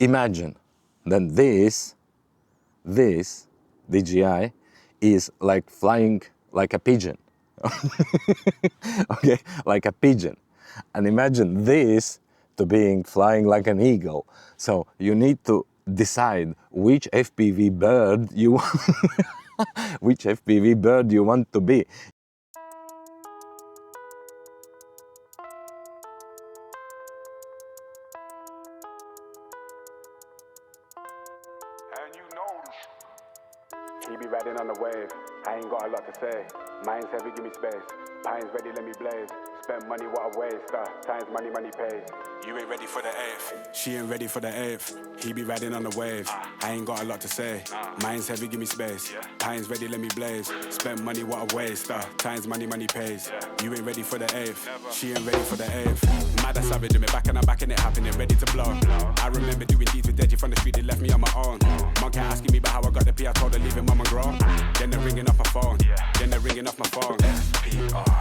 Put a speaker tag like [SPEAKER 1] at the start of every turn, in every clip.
[SPEAKER 1] imagine that this DJI is like flying like a pigeon. Okay, like a pigeon. And imagine this to being flying like an eagle. So you need to decide which FPV bird you which FPV bird you want to be.
[SPEAKER 2] And you know he be riding on the wave. I ain't got a lot to say. Mine's heavy, give me space. Pine's ready, let me blaze. Spend money, what a waste. Times money, money pays. You ain't ready for the eighth. She ain't ready for the eighth. He be riding on the wave. I ain't got a lot to say. Mine's heavy, give me space. Pine's ready, let me blaze. Spend money, what a waste. Times money, money pays. You ain't ready for the eighth. She ain't ready for the eighth. Mad as savage, me back and I'm back and it happening, ready to blow. I remember doing deeds with Deji from the street, they left me on my own. Mom kept asking me about how I got the P, I told her leave it, mum and grow. Then they're ringing off my phone. Then they're ringing off my phone.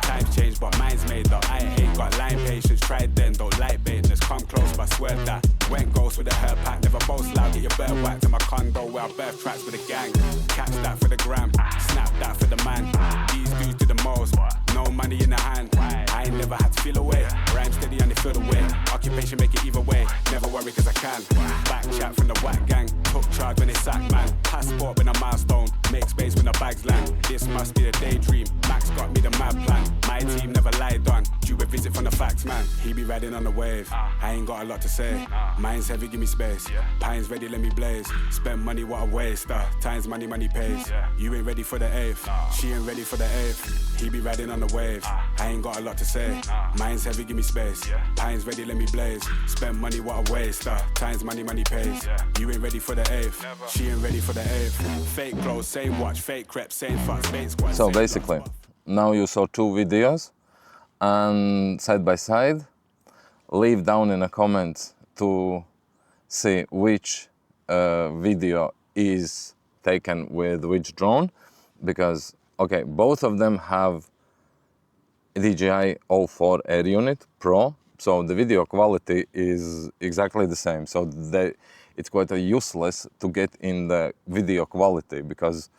[SPEAKER 2] Times change, but mine's made though. I ain't got line patience, tried then, don't like bait. Just come close, but swear that. Went ghost with a hair pack, never boast loud. Get your bird whacked to my condo where I birth tracks with a gang. Catch that for the gram, snap that for the man. These dudes do the most, no money in the hand. I ain't never had to feel away. Rhyme steady and they feel the way. Occupation make it either way. Never worry cause I can. Back chat from the whack gang. Took charge when they sack man. Passport when a milestone. Make space when the bags land. This must be the daydream. Max got me the mad plan. My team never lied on. Due a visit from the facts man. He be riding on the wave. I ain't got a lot to say. Mine's heavy, give me space. Pine's ready, let me blaze. Spend money, what a waste. Times money, money pays. You ain't ready for the eighth. She ain't ready for the eighth. He be riding on the wave. I ain't got a lot to say. Mine's heavy, give me space. Pine's ready, let me blaze. Spend money, what a waste. Times money, money pays. You ain't ready for the eighth. She ain't ready for the eighth. Fake clothes, same watch, fake crepe, same fuck, fake squad.
[SPEAKER 1] So basically, now you saw two videos and side by side. Leave down in the comments to see which video is taken with which drone, because okay, both of them have DJI O4 Air Unit Pro, so the video quality is exactly the same. So it's quite useless to get in the video quality, because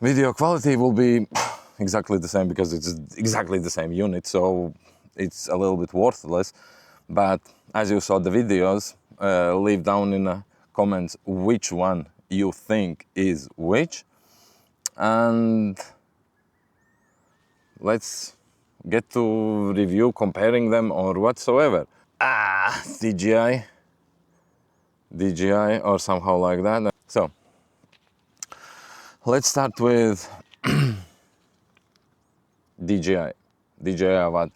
[SPEAKER 1] video quality will be exactly the same because it's exactly the same unit, so it's a little bit worthless. But as you saw the videos, leave down in the comments which one you think is which, and let's get to review comparing them or whatsoever. DJI or somehow like that. So let's start with DJI Avata.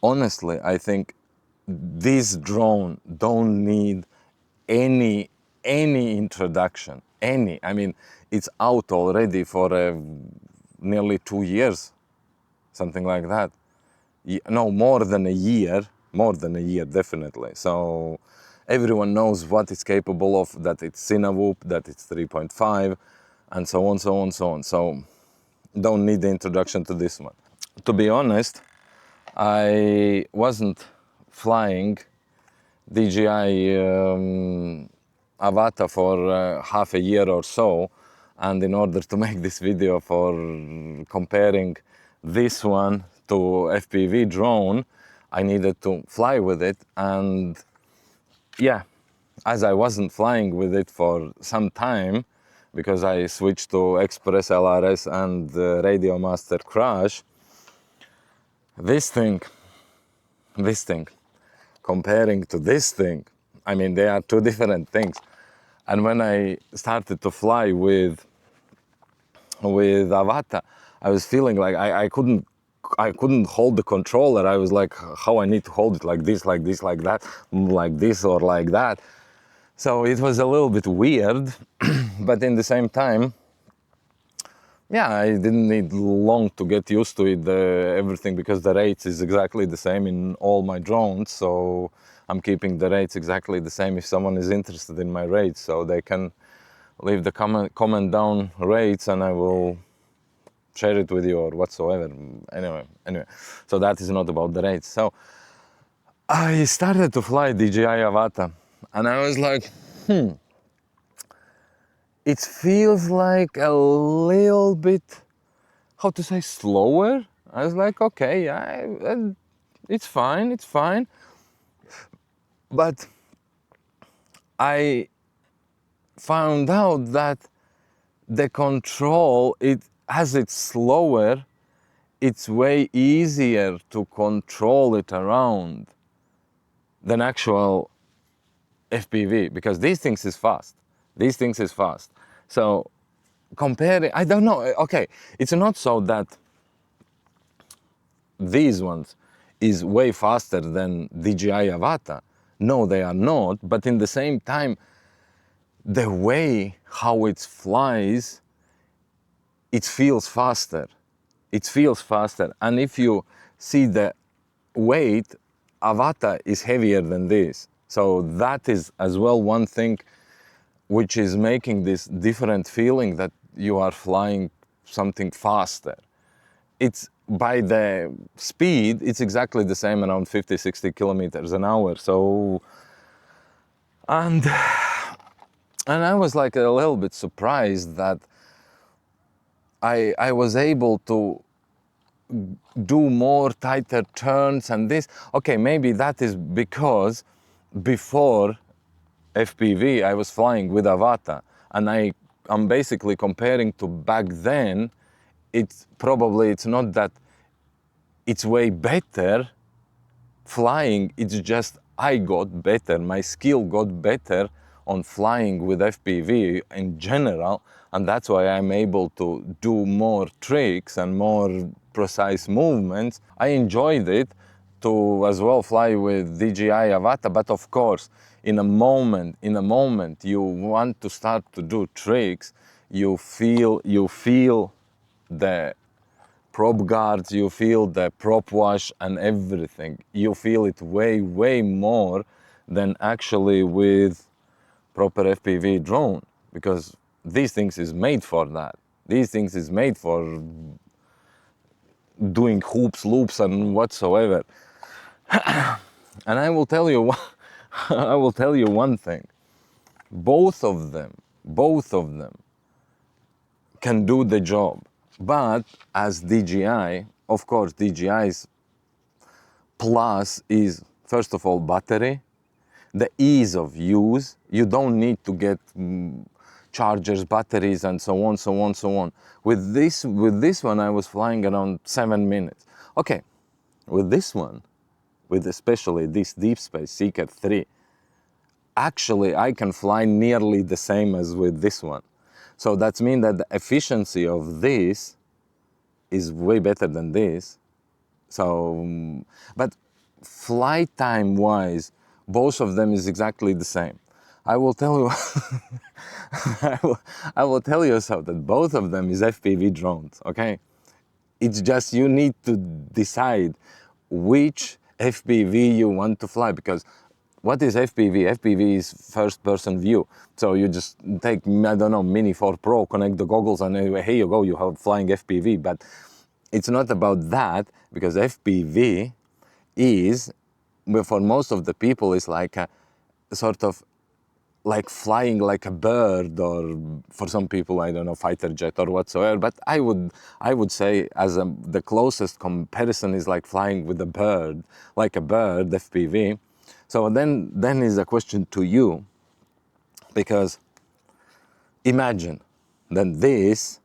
[SPEAKER 1] Honestly, I think this drone don't need any introduction. I mean, it's out already for nearly 2 years, something like that. No, more than a year, definitely. So everyone knows what it's capable of, that it's Cinewhoop, that it's 3.5, and so on. So don't need the introduction to this one. To be honest, I wasn't flying DJI Avata for half a year or so, and in order to make this video for comparing this one to FPV drone, I needed to fly with it. And yeah, as I wasn't flying with it for some time, because I switched to Express LRS and RadioMaster Crash, this thing, comparing to this thing, I mean, they are two different things. And when I started to fly with Avata, I was feeling like I couldn't hold the controller. I was like, how I need to hold it, like this, like that, like this or like that. So it was a little bit weird, but in the same time, yeah, I didn't need long to get used to it, everything, because the rates is exactly the same in all my drones. So I'm keeping the rates exactly the same. If someone is interested in my rates, so they can leave the comment down rates and I will share it with you or whatsoever. Anyway, so that is not about the rates. So I started to fly DJI Avata and I was like, it feels like a little bit, how to say, slower. I was like, okay, it's fine. But I found out that the control, as it's slower, it's way easier to control it around than actual FPV, because these things is fast. So comparing, I don't know, okay, it's not so that these ones is way faster than DJI Avata. No, they are not, but in the same time, the way how it flies, it feels faster. And if you see the weight, Avata is heavier than this. So that is as well one thing which is making this different feeling that you are flying something faster. It's by the speed, it's exactly the same, around 50, 60 kilometers an hour. So, and I was like a little bit surprised that I was able to do more tighter turns and this. Okay, maybe that is because before FPV I was flying with Avata, and I'm basically comparing to back then. It's not that it's way better flying, it's just I got better, my skill got better on flying with FPV in general, and that's why I'm able to do more tricks and more precise movements. I enjoyed it to as well fly with DJI Avata, but of course, in a moment you want to start to do tricks, you feel the prop guards, you feel the prop wash and everything. You feel it way more than actually with proper FPV drone, because these things is made for that. These things is made for doing hoops, loops and whatsoever. And I will tell you I will tell you one thing. Both of them can do the job. But as DJI, of course, DJI's plus is, first of all, battery, the ease of use. You don't need to get chargers, batteries, and so on. With this one, I was flying around 7 minutes. Okay, with this one, with especially this DeepSpace Seeker 3, actually I can fly nearly the same as with this one. So that means that the efficiency of this is way better than this. So, but flight time wise, both of them is exactly the same. I will tell you, I will tell you so that both of them is FPV drones, okay? It's just you need to decide which FPV you want to fly, because what is FPV? FPV is first person view. So you just take, I don't know, Mini 4 Pro, connect the goggles, and anyway, here you go, you have flying FPV. But it's not about that, because FPV is, for most of the people, is like a sort of like flying like a bird, or for some people, I don't know, fighter jet or whatsoever. But I would say the closest comparison is like flying with a bird, like a bird, FPV. So then is a question to you, because imagine that this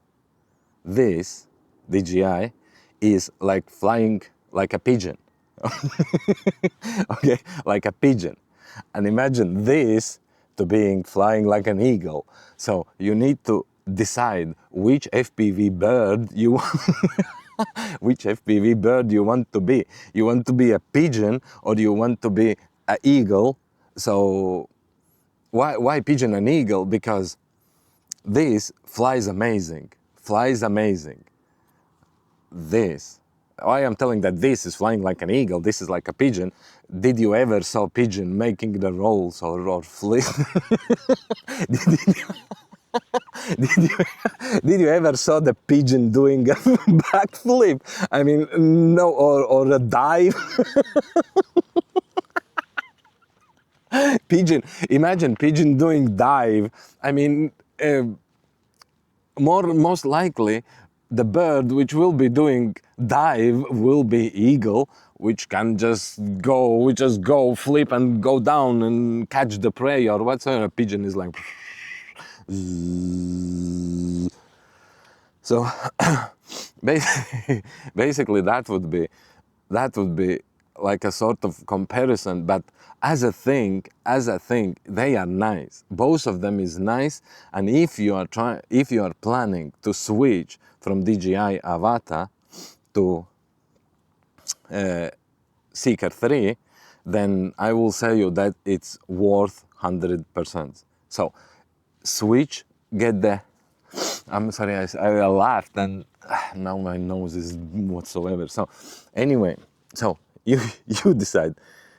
[SPEAKER 1] DJI is like flying like a pigeon. Okay, like a pigeon. And imagine this to being flying like an eagle. So you need to decide which FPV bird you which FPV bird you want to be. You want to be a pigeon, or do you want to be an eagle? So why pigeon and eagle? Because this flies amazing. This, why I'm telling that this is flying like an eagle, this is like a pigeon. Did you ever saw pigeon making the rolls or flip? Did you ever saw the pigeon doing a backflip? I mean, no, or a dive. Pigeon, imagine pigeon doing dive. I mean, most likely the bird which will be doing dive will be eagle, which can just go flip and go down and catch the prey or whatsoever. A pigeon is like so basically that would be like a sort of comparison. But as a thing they are nice. Both of them is nice. And if you are planning to switch from DJI Avata to Seeker 3, then I will tell you that it's worth 100%. So switch, get the I'm sorry, I laughed and now my nose is whatsoever. So anyway, so you decide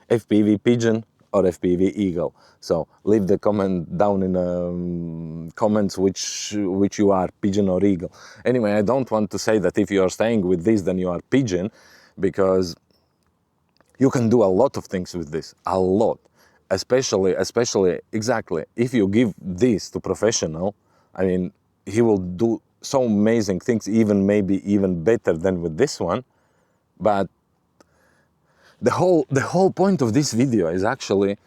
[SPEAKER 1] FPV pigeon or FPV eagle. So leave the comment down in comments which you are, pigeon or eagle. Anyway, I don't want to say that if you are staying with this then you are pigeon, because you can do a lot of things with this, a lot. Especially exactly if you give this to professional. I mean, he will do so amazing things, maybe even better than with this one. But the whole point of this video is actually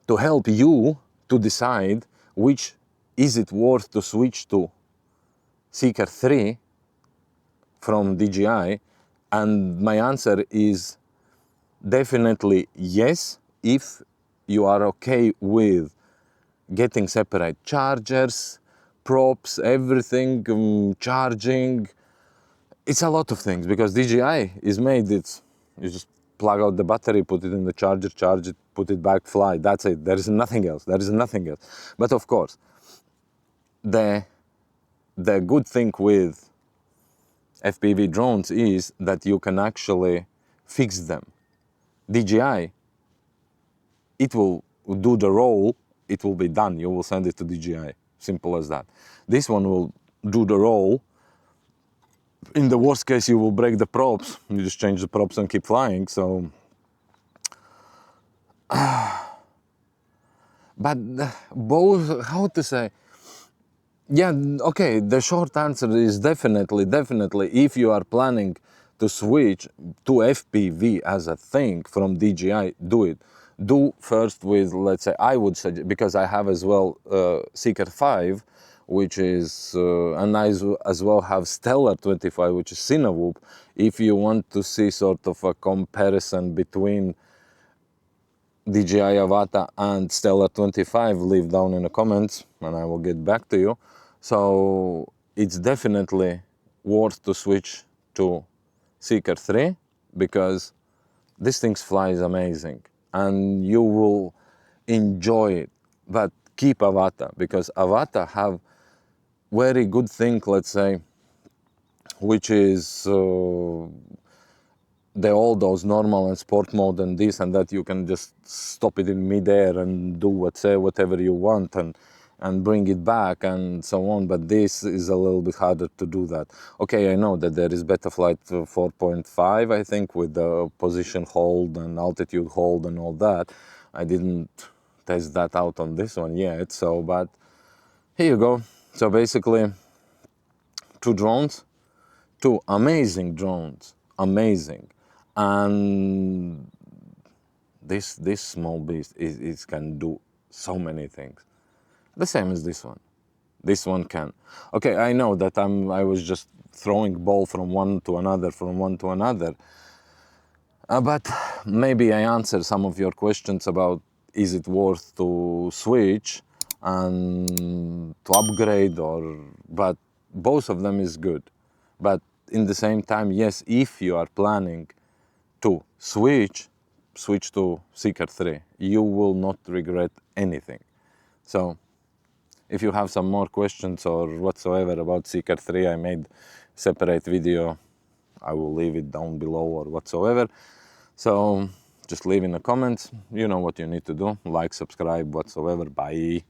[SPEAKER 1] to help you to decide which is it worth to switch to Seeker 3 from DJI. And my answer is definitely yes, if you are okay with getting separate chargers, props, everything, charging. It's a lot of things, because DJI is made it, you just plug out the battery, put it in the charger, charge it, put it back, fly. That's it. There is nothing else. But of course, the good thing with FPV drones is that you can actually fix them. DJI, it will do the roll, it will be done. You will send it to DJI. Simple as that. This one will do the roll. In the worst case, you will break the props. You just change the props and keep flying. So, but both, how to say? Yeah, okay. The short answer is definitely, if you are planning to switch to FPV as a thing from DJI, do it. Do first with, let's say, I would suggest, because I have as well Seeker 5, which is, and I as well have Stellar 25, which is Cinewhoop. If you want to see sort of a comparison between DJI Avata and Stellar 25, leave down in the comments and I will get back to you. So it's definitely worth to switch to Seeker 3, because this thing flies amazing and you will enjoy it. But keep Avata, because Avata have very good thing, let's say, which is all those normal and sport mode and this and that. You can just stop it in midair and do whatever you want and bring it back and so on. But this is a little bit harder to do that. Okay, I know that there is Betaflight 4.5, I think, with the position hold and altitude hold and all that. I didn't test that out on this one yet. So, but here you go. So basically, two amazing drones, amazing. And this small beast is can do so many things. The same as this one. This one can. Okay, I know that I was just throwing ball from one to another, but maybe I answered some of your questions about is it worth to switch and to upgrade, but both of them is good. But in the same time, yes, if you are planning to switch to Seeker 3, you will not regret anything. So if you have some more questions or whatsoever about Seeker 3, I made separate video. I will leave it down below or whatsoever. So just leave in the comments. You know what you need to do. Like, subscribe, whatsoever. Bye.